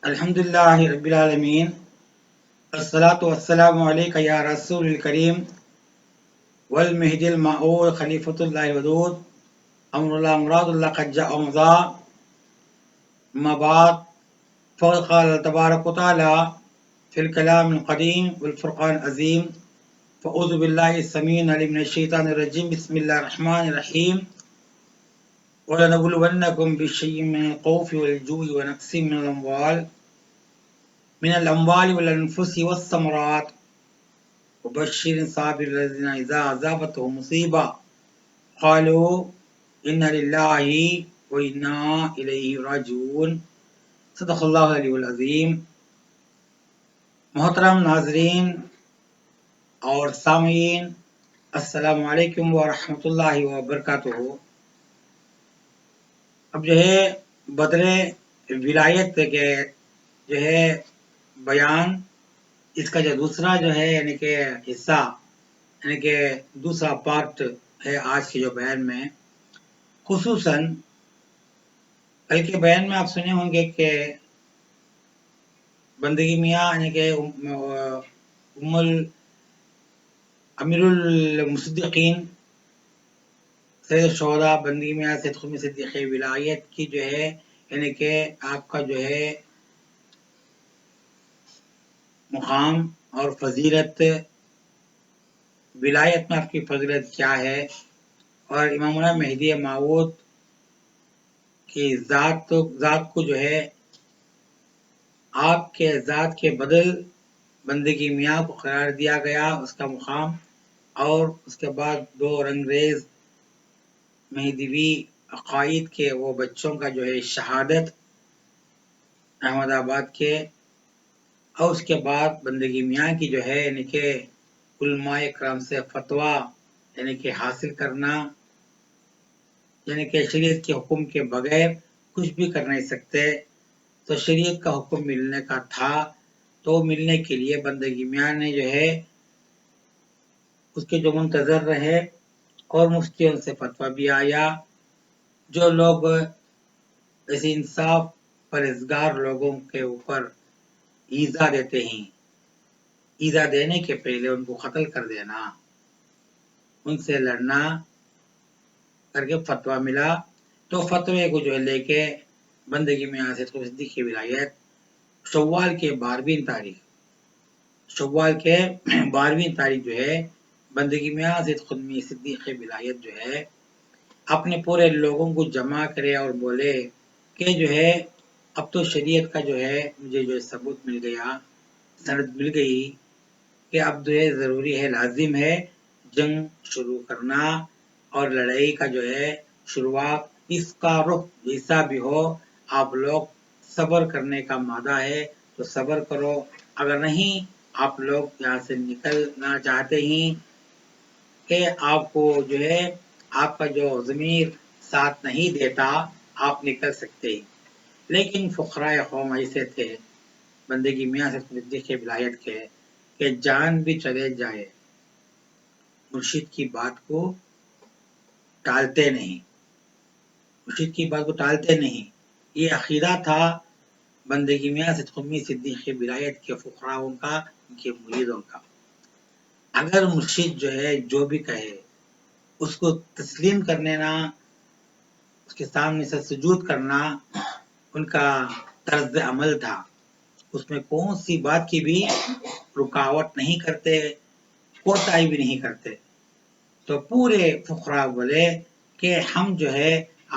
الحمدللہ رب العالمین الصلاۃ والسلام علیک یا رسول الکریم والمہدی المعود خلیفۃ اللہ الودود امر اللہ مراد اللہ قد جاء ومضى اما بعد فقد قال تبارک وتعالی فی الکلام القدیم والفرقان العظیم فاعوذ باللہ السمیع العلیم من الشیطان الرجیم بسم اللہ الرحمن الرحیم وَلَنَبْلُوَنَّكُمْ بِشَيْءٍ مِّنَ الْخَوْفِ وَالْجُوعِ وَنَقْصٍ من الأموال والأنفس والثمرات وبشر الصابرين الذين إذا أصابتهم مصيبة قالوا إنا لله وإنا إليه راجعون صدق اللہ العلی العظیم۔ محترم ناظرین اور سامعین، السلام علیکم ورحمۃ اللہ وبرکاتہ۔ اب جو ہے بدر ولایت کے جو ہے بیان، اس کا جو دوسرا جو ہے یعنی کہ حصہ، یعنی کہ دوسرا پارٹ ہے آج کے جو بیان میں، خصوصاً کل کے بیان میں آپ سنے ہوں گے کہ بندگی میاں یعنی کہ امیر المصدقین سید الشہداء بندگی میاں سید قطب صدیق ولایت کی جو ہے یعنی کہ آپ کا جو ہے مقام اور فضیلت، ولایت میں آپ کی فضیلت کیا ہے، اور امامنا مہدی موعود کی ذات کو جو ہے آپ کے ذات کے بدل بندگی میاں کو قرار دیا گیا، اس کا مقام، اور اس کے بعد دو رنگریز مہدوی عقائد کے وہ بچوں کا جو ہے شہادت احمد آباد کے، اور اس کے بعد بندگی میاں کی جو ہے یعنی کہ علماء کرام سے فتویٰ یعنی کہ حاصل کرنا، یعنی کہ شریعت کے حکم کے بغیر کچھ بھی کر نہیں سکتے، تو شریعت کا حکم ملنے کا تھا، تو ملنے کے لیے بندگی میاں نے جو ہے اس کے جو منتظر رہے اور مفتیوں سے فتویٰ بھی آیا۔ جو لوگ ایسے انصاف پرہیزگار لوگوں کے اوپر ایذا دیتے ہیں، ایذا دینے کے پہلے ان کو قتل کر دینا، ان سے لڑنا کر کے فتویٰ ملا، تو فتوے کو جو ہے لے کے بندگی میاں سید قطب صدیق کی ولایت شوال کے 12ویں تاریخ جو ہے بندگی میاں سید قطب صدیق ولایت جو ہے اپنے پورے لوگوں کو جمع کرے اور بولے کہ جو ہے اب تو شریعت کا جو ہے مجھے جو ثبوت مل گیا، سند مل گئی کہ اب جو ہے ضروری ہے، لازم ہے جنگ شروع کرنا اور لڑائی کا جو ہے شروعات، اس کا رخ جیسا بھی ہو، آپ لوگ صبر کرنے کا مادہ ہے تو صبر کرو، اگر نہیں آپ لوگ یہاں سے نکلنا چاہتے ہیں کہ آپ کو جو ہے آپ کا جو ضمیر ساتھ نہیں دیتا، آپ نکل سکتے ہیں۔ لیکن فقراء قوم ایسے تھے بندگی میاں سید قطب صدیق ولایت کے کہ جان بھی چلے جائے مرشد کی بات کو ٹالتے نہیں، یہ عقیدہ تھا بندگی میاں سید قطب صدیق ولایت کے فقراؤں کا، ان کے مریدوں کا۔ اگر مرشد جو ہے جو بھی کہے اس کو تسلیم کر لینا، اس کے سامنے سے سجود کرنا ان کا طرز عمل تھا، اس میں کون سی بات کی بھی رکاوٹ نہیں کرتے، کوتاہی بھی نہیں کرتے۔ تو پورے فقراء بولے کہ ہم جو ہے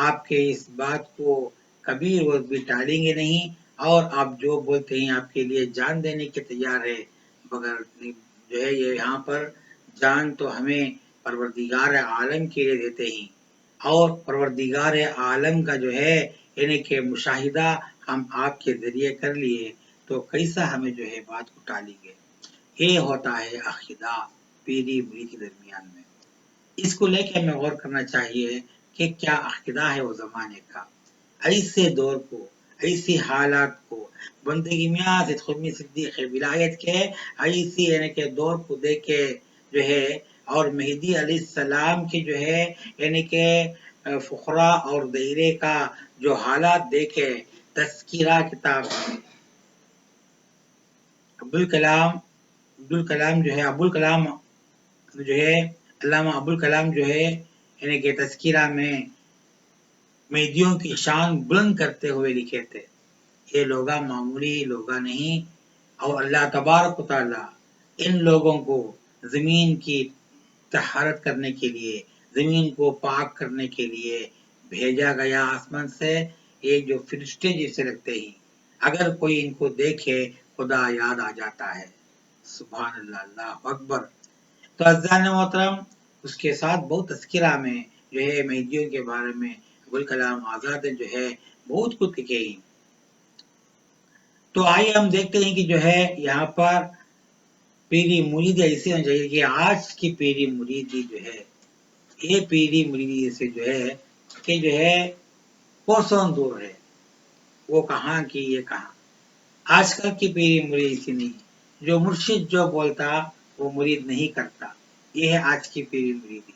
آپ کے اس بات کو کبھی روز بھی ٹالیں گے نہیں، اور آپ جو بولتے ہیں آپ کے لیے جان دینے کے تیار ہے، مگر جو ہے یہ یہاں پر جان تو ہمیں پروردگار عالم کے لیے دیتے ہیں، اور پروردگار عالم کا جو ہے یعنی کہ مشاہدہ ہم آپ کے ذریعے کر لیے، تو کیسا ہمیں جو ہے بات کو ٹالیں گے۔ یہ ہوتا ہے عقیدہ پیری مرید کے درمیان میں، اس کو لے کے ہمیں غور کرنا چاہیے کہ کیا عقیدہ ہے وہ زمانے کا۔ ایسے دور کو، ایسی حالات کو، بندگی میاں سید قطب صدیق ولایت کے ایسی یعنی کہ دور کو دیکھ کے جو ہے، اور مہدی علیہ السلام کی جو ہے یعنی کہ فقراء اور دائرے کا جو حالات دیکھے، تذکرہ کتاب ابوالکلام جو ہے علامہ ابوالکلام جو ہے یعنی کہ تذکرہ میں مہدیوں کی شان بلند کرتے ہوئے لکھے تھے، یہ لوگا معمولی لوگا نہیں، اور اللہ تبارک و تعالی ان لوگوں کو زمین کی طہارت کرنے کے لیے، زمین کو پاک کرنے کے لیے بھیجا گیا آسمان سے۔ یہ جو فرشتے جیسے لگتے ہیں، اگر کوئی ان کو دیکھے خدا یاد آ جاتا ہے۔ سبحان اللہ، اللہ اکبر۔ تو عزیزان محترم، اس کے ساتھ بہت تذکرہ میں جو ہے مہدیوں کے بارے میں ابوالکلام آزاد نے جو ہے بہت کچھ لکھے ہیں۔ تو آئیے ہم دیکھتے ہیں کہ جو ہے یہاں پر پیری مریدی ایسے ہونا چاہیے کہ آج کی پیری مریدی جو ہے، یہ پیری مریدی سے جو ہے کہ جو ہے کوسوں دور ہے، وہ کہاں کی یہ کہاں۔ آج کل کی پیری مرید ایسی نہیں، جو مرشد جو بولتا وہ مرید نہیں کرتا، یہ ہے آج کی پیری مریدی۔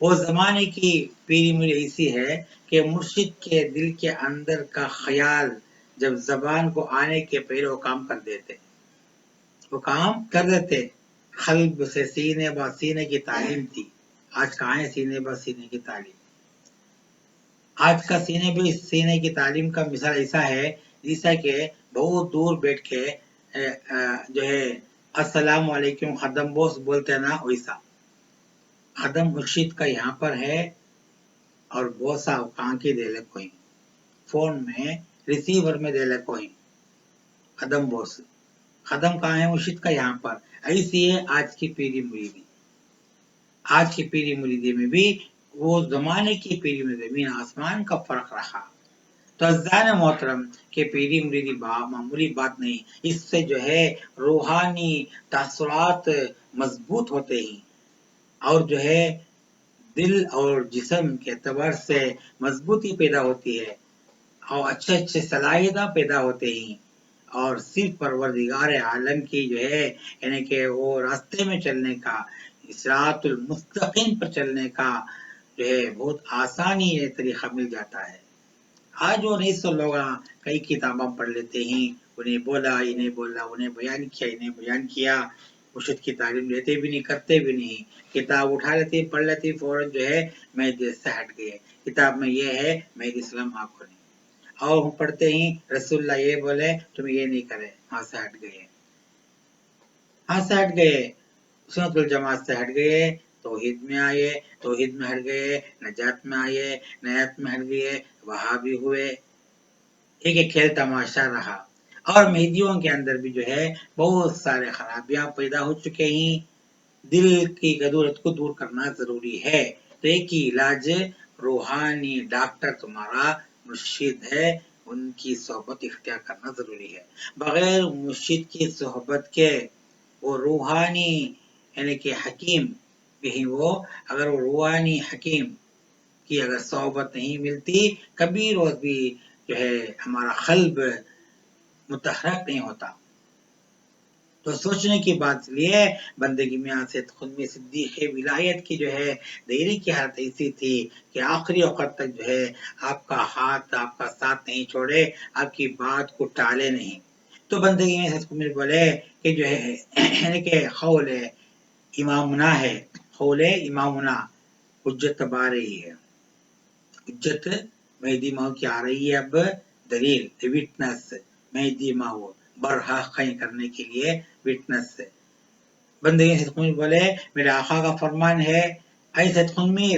وہ زمانے کی پیری مرید ایسی ہے کہ مرشد کے دل کے اندر کا خیال جب زبان کو آنے کے پہلے وہ کام کر دیتے، قلب سے سینے با سینے کی تعلیم تھی۔ آج کہاں ہے سینے با سینے کی تعلیم؟ آج کا سینے کی تعلیم کا مثال ایسا ہے جیسا کہ بہت دور بیٹھ کے جو ہے السلام علیکم خدم بوس بولتے ہیں نا، ویسا خدم مرشد کا یہاں پر ہے اور بوسا کہاں کی دے لے کوئی فون میں ریسیور میں دے لے کوئی خدم بوس، خدم کہاں ہے مرشد کا یہاں پر۔ ایسی ہے آج کی پیری مریدی۔ آج کی پیری مریدی میں بھی وہ زمانے کی پیری میں زمین آسمان کا فرق رہا۔ تو عزیزان محترم کہ پیری مریدی معمولی بات نہیں، اس سے جو ہے روحانی تاثرات مضبوط ہوتے ہیں، اور جو ہے دل اور جسم کے اعتبار سے مضبوطی پیدا ہوتی ہے، اور اچھے اچھے صلاحیتیں پیدا ہوتے ہیں، اور صرف پروردگار عالم کی جو ہے یعنی کہ وہ راستے میں چلنے کا، صراط المستقیم پر چلنے کا جو ہے بہت آسانی یہ طریقہ مل جاتا ہے۔ آج وہ نہیں سو لوگ کئی کتابیں پڑھ لیتے ہیں، انہیں بولا انہیں بولا، انہیں بیان کیا انہیں بیان کیا، مرشد کی تعلیم لیتے بھی نہیں، کرتے بھی نہیں، کتاب اٹھا لیتے پڑھ لیتے فوراً جو ہے مہدی سے ہٹ گئے، کتاب میں یہ ہے مہدی اسلام آپ کو نہیں، اور ہم پڑھتے ہیں رسول اللہ یہ بولے تم یہ نہیں کرے، ہاں سے ہٹ گئے، سنت الجماعت سے ہٹ گئے، توحید میں آئے، توحید میں ہٹ گئے، نجات میں آئے، نجات میں ہٹ گئے، وہابی ہوئے، ایک کھیل تماشا رہا۔ اور مہدیوں کے اندر بھی جو ہے بہت سارے خرابیاں پیدا ہو چکے ہیں، دل کی گدورت کو دور کرنا ضروری ہے۔ تو ایک ہی علاج روحانی ڈاکٹر تمہارا مرشد ہے، ان کی صحبت اختیار کرنا ضروری ہے۔ بغیر مرشد کی صحبت کے وہ روحانی یعنی کہ حکیم بھی وہ، اگر وہ روحانی حکیم کی اگر صحبت نہیں ملتی، کبھی روز بھی جو ہے ہمارا قلب متحرک نہیں ہوتا۔ تو سوچنے کی بات لیے بندگی میاں سید خدمی صدیق ولایت کی جو ہے دائرے کی حالت ایسی تھی کہ آخری وقت تک جو ہے آپ کا ہاتھ آپ کا ساتھ نہیں چھوڑے، آپ کی بات کو ٹالے نہیں۔ تو بندگی میں سید خدمی بولے کہ جو ہے یعنی کہ قول امامنا ہے، قول امامنا حجت اب آ رہی ہے، حجت مہدی ماؤ کی آ رہی ہے، اب دلیل وٹنس مہدی ماؤ برحق کرنے کے لیے وٹنس سے۔ بندگی سید خدمی بولے میرے آقا کا فرمان ہے، اے سید خدمی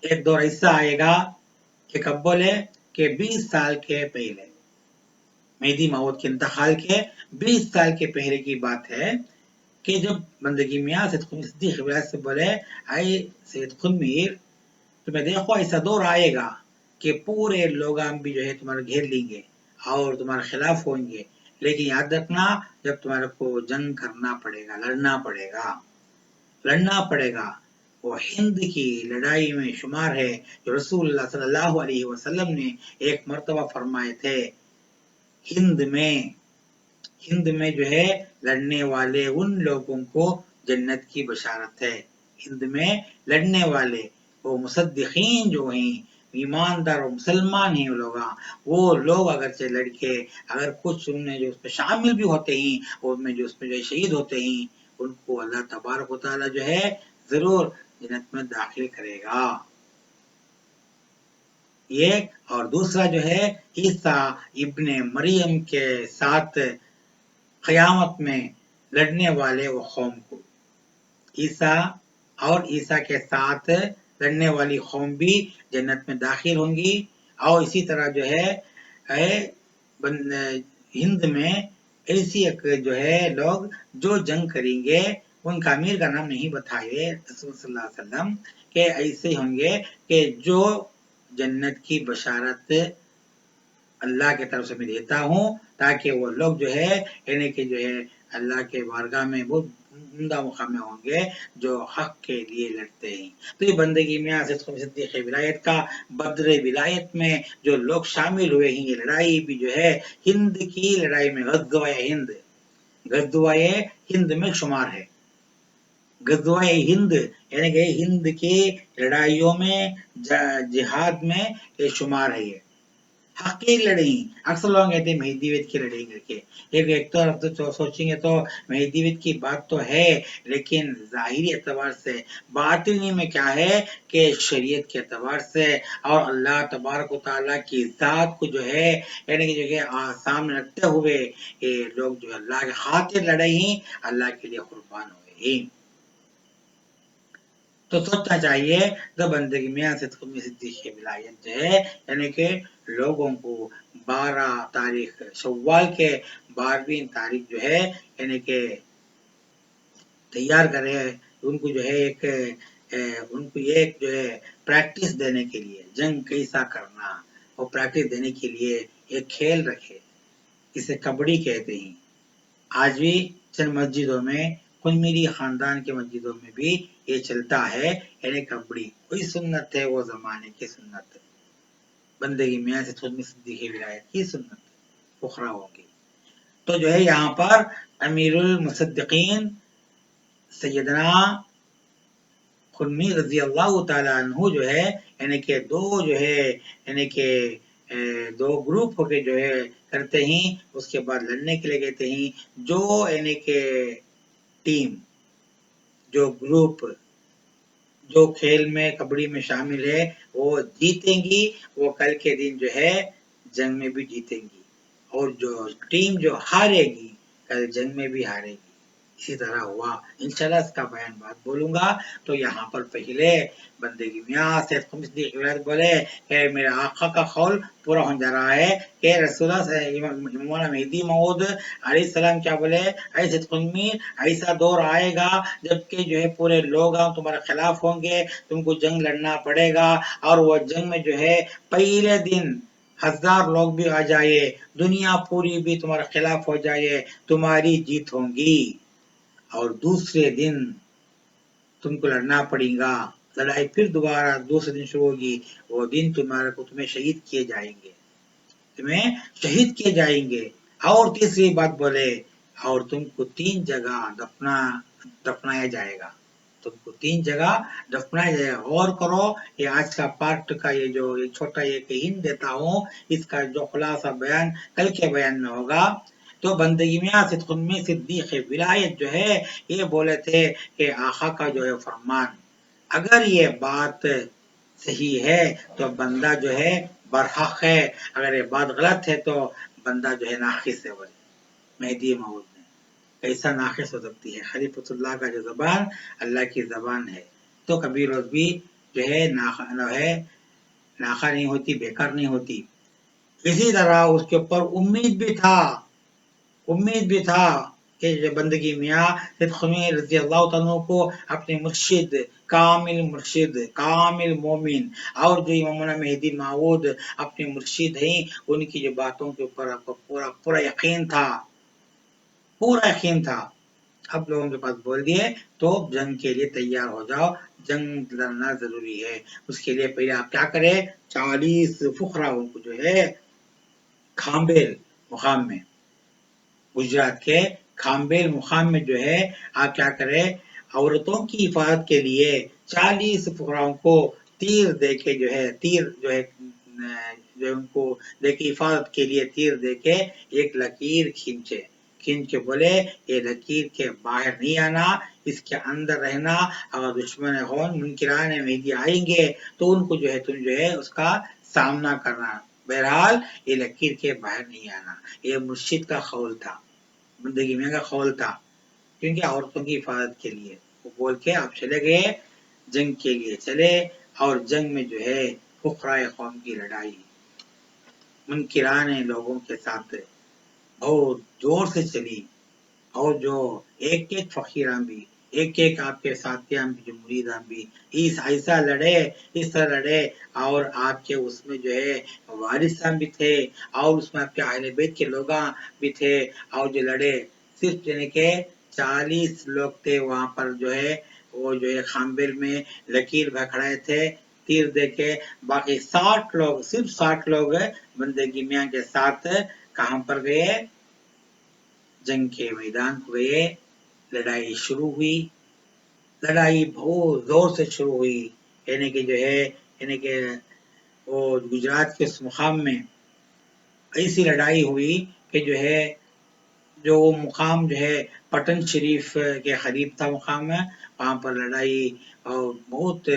ایک دور ایسا آئے گا کہ کب بولے کہ 20 سال کے پہلے، مہدی موعود کے انتقال کے 20 سال کے پہلے کی بات ہے کہ جب بندگی میاں سید خدمی صدیق ولایت سے بولے اے سید خدمی تمہیں دیکھو ایسا دور آئے گا کہ پورے لوگ بھی جو ہے تمہارا گھیر لیں گے اور تمہارے خلاف ہوں گے، لیکن یاد رکھنا جب تمہارے کو جنگ کرنا پڑے گا، لڑنا پڑے گا، وہ ہند کی لڑائی میں شمار ہے جو رسول اللہ صلی اللہ علیہ وسلم نے ایک مرتبہ فرمائے تھے، ہند میں جو ہے لڑنے والے ان لوگوں کو جنت کی بشارت ہے، ہند میں لڑنے والے وہ مصدقین جو ہیں ایماندار اور مسلمان ہی لوگ، وہ لوگ اگرچہ لڑکے اگر کچھ انہیں جو اس پہ شامل بھی ہوتے ہیں اور میں جو اس پہ جو شہید ہوتے ہیں ان کو اللہ تبارک و تعالیٰ جو ہے ضرور جنت میں داخل کرے گا. یہ اور دوسرا جو ہے عیسیٰ ابن مریم کے ساتھ قیامت میں لڑنے والے وہ قوم کو، عیسیٰ اور عیسیٰ کے ساتھ لڑنے والی قوم بھی جنت میں داخل ہوں گی. اور اسی طرح جو ہے ہند میں ایسی ایک جو ہے لوگ جو جنگ کریں گے ان کا امیر کا نام نہیں بتائے رسول صلی اللہ علیہ وسلم کہ ایسے ہوں گے کہ جو جنت کی بشارت اللہ کی طرف سے میں دیتا ہوں تاکہ وہ لوگ جو ہے یعنی کہ جو ہے اللہ کے بارگاہ میں بہت عمدہ مقام میں ہوں گے جو حق کے لیے لڑتے ہیں. تو یہ بندگی میاں صدیق ولایت کا بدر ولایت میں جو لوگ شامل ہوئے ہیں، یہ لڑائی بھی جو ہے ہند کی لڑائی میں غزوہ ہند میں شمار ہے. غزوہ ہند یعنی کہ ہند کی لڑائیوں میں جہاد میں یہ شمار ہے. یہ حق کی لڑائی اکثر لوگ کہتے ہیں مہدی وید کی لڑائی کر کے، ایک تو سوچیں گے تو مہدی وید کی بات تو ہے لیکن ظاہری اعتبار سے باطنی میں کیا ہے کہ شریعت کے اعتبار سے اور اللہ تبارک و تعالیٰ کی ذات کو جو ہے یعنی کہ جو کہ سامنے رکھتے ہوئے یہ لوگ جو اللہ کے خاطر لڑے ہیں، اللہ کے لیے قربان ہوئے ہیں. تو سوچنا چاہیے تو بندگی میاں صدیق ولایت جو ہے یعنی کہ لوگوں کو 12 تاریخ شوال کے 12ویں تاریخ جو ہے یعنی کہ تیار کرے ان کو جو ہے ان کو ایک جو ہے پریکٹس دینے کے لیے جنگ کیسا کرنا اور پریکٹس دینے کے لیے ایک کھیل رکھے، اسے کبڈی کہتے ہیں. آج بھی چند مسجدوں میں کل میری خاندان کے مسجدوں میں بھی یہ چلتا ہے یعنی کبڈی. کوئی سنت ہے وہ زمانے کی سنت ہے، بندگی میاں صدیق ولایت کی سنت پخرا ہوگی. تو جو ہے یہاں پر امیر المصدقین سیدنا خرمی رضی اللہ تعالیٰ عنہ جو ہے یعنی کہ یعنی کہ دو گروپ ہو کے جو ہے کرتے ہیں، اس کے بعد لڑنے کے لیے کہتے ہیں. جو یعنی کہ ٹیم جو گروپ جو کھیل میں کبڈی میں شامل ہے وہ جیتیں گی، وہ کل کے دن جو ہے جنگ میں بھی جیتیں گی، اور جو ٹیم جو ہارے گی کل جنگ میں بھی ہارے گی. اسی طرح ہوا انشاءاللہ اس کا بیان بات بولوں گا. تو یہاں پر پہلے بندگی میاں صدیق ولایت بولے کہ میرے آقا کا قول پورا ہو جا رہا ہے کہ رسول مولانا مہدی موعود علیہ السلام کیا بولے، اے صدق امین ایسا دور آئے گا جب کہ جو ہے پورے لوگ تمہارے خلاف ہوں گے، تم کو جنگ لڑنا پڑے گا، اور وہ جنگ میں جو ہے پہلے دن 1000 لوگ بھی آ جائے، دنیا پوری بھی تمہارے خلاف ہو جائے، تمہاری جیت ہوگی، اور دوسرے دن تم کو لڑنا پڑے گا. لڑائی پھر دوبارہ دوسرے دن شروع ہوگی، وہ دن تمہیں شہید کیے جائیں گے. اور تیسری بات بولے اور تم کو 3 جگہ دفنایا جائے گا. تم کو 3 جگہ دفنایا جائے گا. غور کرو، یہ آج کا پارٹ کا یہ جو چھوٹا ایک ہند دیتا ہوں، اس کا جو خلاصہ بیان کل کے بیان میں ہوگا. تو بندگی میاں صدیق ولایت جو ہے یہ بولے تھے کہ آقا کا جو ہے فرمان اگر یہ بات صحیح ہے تو بندہ جو ہے برحق ہے، اگر یہ بات غلط ہے تو بندہ جو ہے ناقص ہے. بولے مہدی موعود نے کیسا ناقص ہو سکتی ہے؟ خلیفۃ اللہ کا جو زبان اللہ کی زبان ہے، تو کبھی روز بھی جو ہے ناقا نہیں ہوتی، بیکار نہیں ہوتی. اسی طرح اس کے اوپر امید بھی تھا کہ بندگی میاں رضی اللہ عنہ کو اپنے مرشد کامل مومن اور جو مولانا مہدی موعود اپنے مرشد ہیں ان کی جو باتوں کے اوپر آپ کو پورا یقین تھا. اب لوگوں کے پاس بول دیے تو جنگ کے لیے تیار ہو جاؤ، جنگ لڑنا ضروری ہے. اس کے لیے پہلے آپ کیا کرے، 40 فقراؤں کو جو ہے کھامبیل مقام میں، گجرات کے کھامبیل مقام میں جو ہے آپ کیا کرے، عورتوں کی حفاظت کے لیے 40 فقراؤں کو تیر دے کے جو ہے تیر جو ہے جو ان کو دے کے حفاظت کے لیے تیر دے کے ایک لکیر کھینچے، کھینچ کے بولے یہ لکیر کے باہر نہیں آنا، اس کے اندر رہنا، اگر دشمن ہون منکران مہدی آئیں گے تو ان کو جو ہے تم جو ہے اس کا سامنا کرنا، بہرحال یہ لکیر کے باہر نہیں آنا۔ یہ مرشد کا قول تھا، بندگی میں کا قول تھا، کیونکہ عورتوں کی حفاظت کے لیے وہ بول کے آپ چلے گئے، جنگ کے لیے چلے، اور جنگ میں جو ہے فقراء قوم کی لڑائی منکران لوگوں کے ساتھ بہت زور سے چلی، اور جو ایک ایک فقیراں بھی، ایک ایک آپ کے ساتھیاں بھی، جو مریداں بھی ایسا لڑے، اس طرح لڑے، اور آپ کے اس میں جو ہے وارثاں بھی تھے، اور اس میں آپ کے اہل بیت کے لوگاں بھی تھے، اور جو لڑے صرف یعنی کہ 40 لوگ تھے وہاں پر جو ہے، وہ جو ہے خامبل میں لکیر بھکھڑائے تھے تیر دے کے، باقی 60 لوگ، صرف 60 لوگ بندگی میاں کے ساتھ کہاں پر گئے؟ جنگ کے میدان کو گئے، لڑائی شروع ہوئی، لڑائی بہت زور سے شروع ہوئی، یعنی کہ جو ہے یعنی کہ وہ گجرات کے اس مقام میں ایسی لڑائی ہوئی کہ جو ہے جو مقام جو ہے پٹن شریف کے قریب تھا مقام میں، وہاں پر لڑائی اور بہت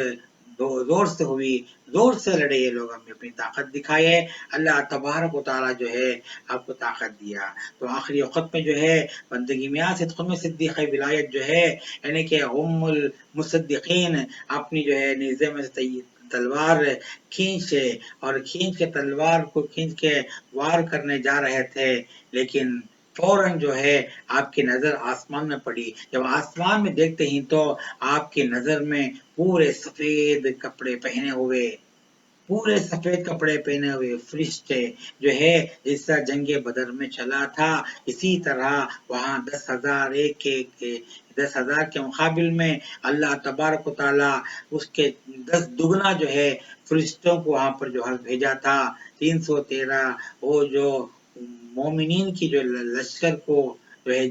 زور سے ہوئی، زور سے لڑے یہ لوگ، ہمیں اپنی طاقت دکھائے، اللہ تبارک و تعالیٰ جو ہے آپ کو طاقت دیا، تو آخری وقت میں جو ہے بندگی میاں صدق صدیقہ ولایت جو ہے یعنی کہ ام المصدقین اپنی جو ہے نیزے میں سے تلوار کھینچے، اور کھینچ کے تلوار کو کھینچ کے وار کرنے جا رہے تھے، لیکن فوراً جو ہے آپ کی نظر آسمان میں پڑی، جب آسمان میں دیکھتے ہی تو آپ کی نظر میں پورے سفید کپڑے پہنے ہوئے، پورے سفید کپڑے پہنے ہوئے فرشتے جو ہے جس طرح جنگ بدر میں چلا تھا، اسی طرح وہاں 10,000 10,000 کے مقابل میں اللہ تبارک و تعالیٰ اس کے 10 دگنا جو ہے فرشتوں کو وہاں پر جو بھیجا تھا، 313 وہ جو مومنین کی جو لشکر کو جو ہے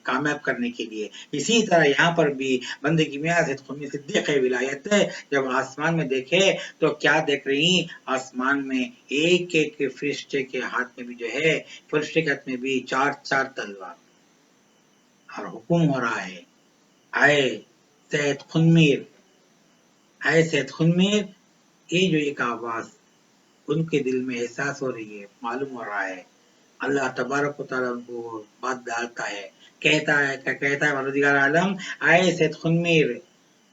کامیاب کرنے کے لیے۔ اسی طرح یہاں پر بھی بندگی میاں صدیقہ ولایت جب آسمان میں دیکھے تو کیا دیکھ رہی؟ آسمان میں ایک ایک فرشتے کے ہاتھ میں بھی جو ہے، فرشتے کے ہاتھ میں بھی 4 تلوار، اور حکم ہو رہا ہے آئے سید خنمیر، آئے سید خنمیر، یہ جو ایک آواز ان کے دل میں احساس ہو رہی ہے، معلوم ہو رہا ہے، اللہ تبارک و تعالیٰ ان کو بات ڈالتا ہے، کہتا ہے پروردگار عالم، آئے سید خنمیر،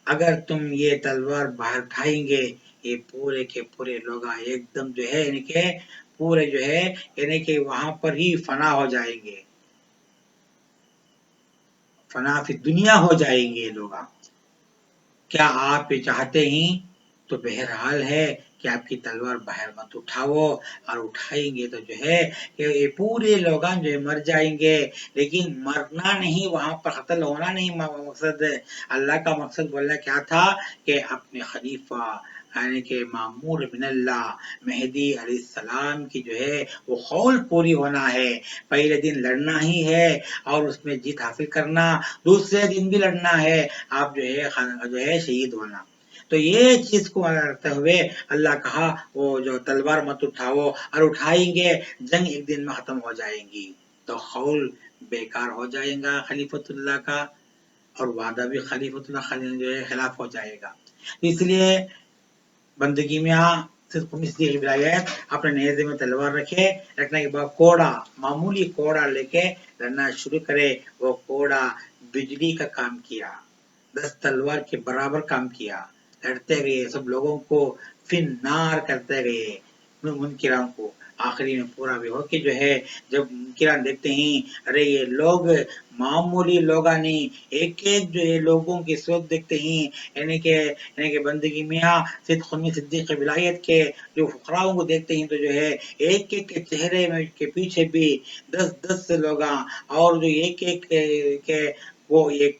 اگر تم یہ تلوار باہر اٹھائیں گے، یہ پورے کے پورے لوگ ایک دم جو ہے یعنی کہ پورے جو ہے یعنی کہ وہاں پر ہی فنا ہو جائیں گے، فنا فی دنیا ہو جائیں گے لوگ، کیا آپ یہ چاہتے ہیں؟ تو بہرحال ہے کہ آپ کی تلوار باہر مت اٹھاؤ، اور اٹھائیں گے تو جو ہے کہ یہ پورے لوگان جو ہے مر جائیں گے، لیکن مرنا نہیں، وہاں پر قتل ہونا نہیں مقصد، اللہ کا مقصد بولنا کیا تھا کہ اپنے خلیفہ یعنی کہ معمور من اللہ مہدی علیہ السلام کی جو ہے وہ قول پوری ہونا ہے، پہلے دن لڑنا ہی ہے اور اس میں جیت حاصل کرنا، دوسرے دن بھی لڑنا ہے، آپ جو ہے شہید ہونا، تو یہ چیز کو رکھتے ہوئے اللہ کہا وہ جو تلوار مت اٹھاؤ، اور اٹھائیں گے جنگ ایک دن میں ختم ہو جائیں گی، تو قول بیکار ہو جائے گا خلیفۃ اللہ کا، اور وعدہ بھی خلیفۃ اللہ جو ہے خلاف ہو جائے گا، اس لیے بندگی میں صرف صدیق ولایت اپنے نیزے میں تلوار رکھنے کے بعد کوڑا، معمولی کوڑا لے کے لڑنا شروع کرے، وہ کوڑا بجلی کا کام کیا، 10 تلوار کے برابر کام کیا، لڑتے گئے، سب لوگوں کو فن نار کرتے گئے منکران کو، آخری میں پورا بھی ہو کے جو ہے جب منکران دیکھتے ہیں ارے یہ لوگ معمولی لوگا نہیں، ایک ایک جو ہے لوگوں کی سوچ دیکھتے ہیں، یعنی کہ بندگی میاں صدیق ولایت کے جو فقراؤں کو دیکھتے ہیں تو جو ہے ایک ایک کے چہرے میں کے پیچھے بھی 10 لوگ، اور جو ایک ایک کے وہ ایک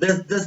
10-10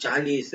40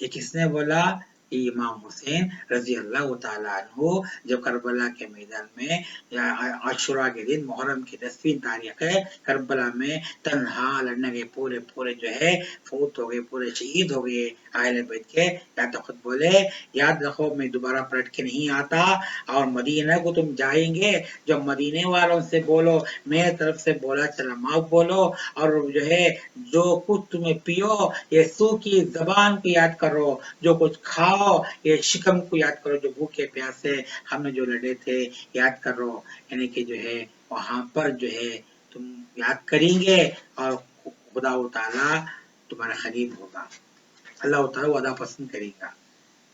یہ کس نے بولا؟ امام حسین رضی اللہ تعالیٰ عنہ جب کربلا کے میدان میں عاشورہ کے دن محرم کی 10ویں تاریخ ہے، کربلا میں تنہا لڑنے کے پورے جو ہے فوت ہو گئے، پورے شہید ہو گئے اہل بیت کے. یا تو خود بولے یاد رکھو میں دوبارہ پلٹ کے نہیں آتا، اور مدینہ کو تم جائیں گے جو مدینے والوں سے بولو میرے طرف سے بولا چلا معاف بولو، اور جو ہے جو کچھ تمہیں پیو یسوع کی زبان کو یاد کرو، جو کچھ کھاؤ یہ شکم کو یاد کرو، جو بھوکے پیاسے ہم نے جو لڑے تھے یاد کرو. یعنی کہ جو ہے وہاں پر جو ہے تم یاد کریں گے اور خدا و تعالیٰ تمہارا قریب ہوگا، اللہ تعالیٰ وعدہ پسند کرے گا.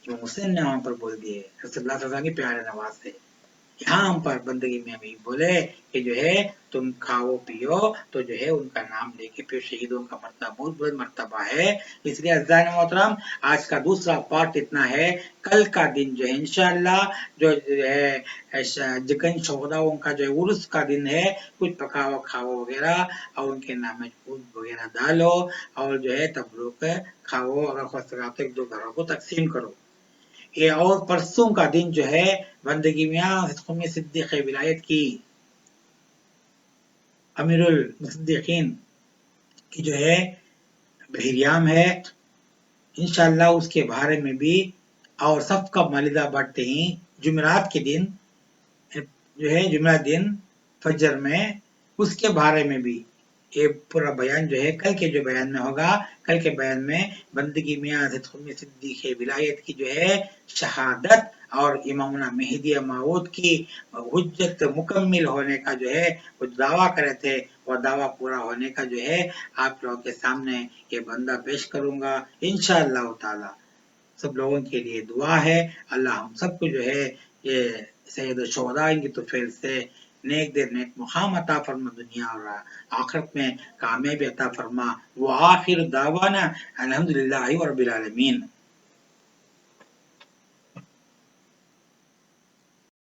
جو حسین نے وہاں پر بول دیے رسول اللہ صلی اللہ علیہ وسلم کے پیارے نواز سے. یہاں ہم پر بندگی میں ہمیں بولے کہ جو ہے تم کھاؤ پیو تو جو ہے ان کا نام لے کے پھر شہیدوں کا مرتبہ بہت بڑا مرتبہ ہے. اس لیے عزیزان محترم آج کا دوسرا پارٹ اتنا ہے. کل کا دن جو ہے انشاءاللہ جو ہے جگن شہداؤں کا جو عرس کا دن ہے، کچھ پکاؤ کھاؤ وغیرہ اور ان کے نام میں خود وغیرہ ڈالو اور جو ہے تبرک کھاؤ، اگر خواست تو ایک دو گھروں کو تقسیم کرو. یہ اور پرسوں کا دن جو ہے بندگی میاں قومی صدیق ولایت کی امیر المصدقین کی جو ہے بحریام ہے، انشاءاللہ اس کے بارے میں بھی. اور سب کا مالدہ بڑھتے ہی جمعرات کے دن جو ہے جمعرات دن فجر میں اس کے بارے میں بھی یہ پورا بیان جو ہے کل کے جو بیان میں ہوگا. کل کے بیان میں بندگی میاں قومی صدیق ولایت کی جو ہے شہادت اور امامنا مہدی موعود کی حجت مکمل ہونے کا جو ہے وہ دعویٰ کرے تھے، وہ دعویٰ پورا ہونے کا جو ہے آپ لوگوں کے سامنے یہ بندہ پیش کروں گا انشاءاللہ تعالی. سب لوگوں کے لیے دعا ہے، اللہ ہم سب کو جو ہے یہ سید الشہداء کی توفیق سے نیک دیر نیک مقام عطا فرما، دنیا اور آخرت میں کامیابی عطا فرما. وآخر دعوانا الحمدللہ رب العالمین.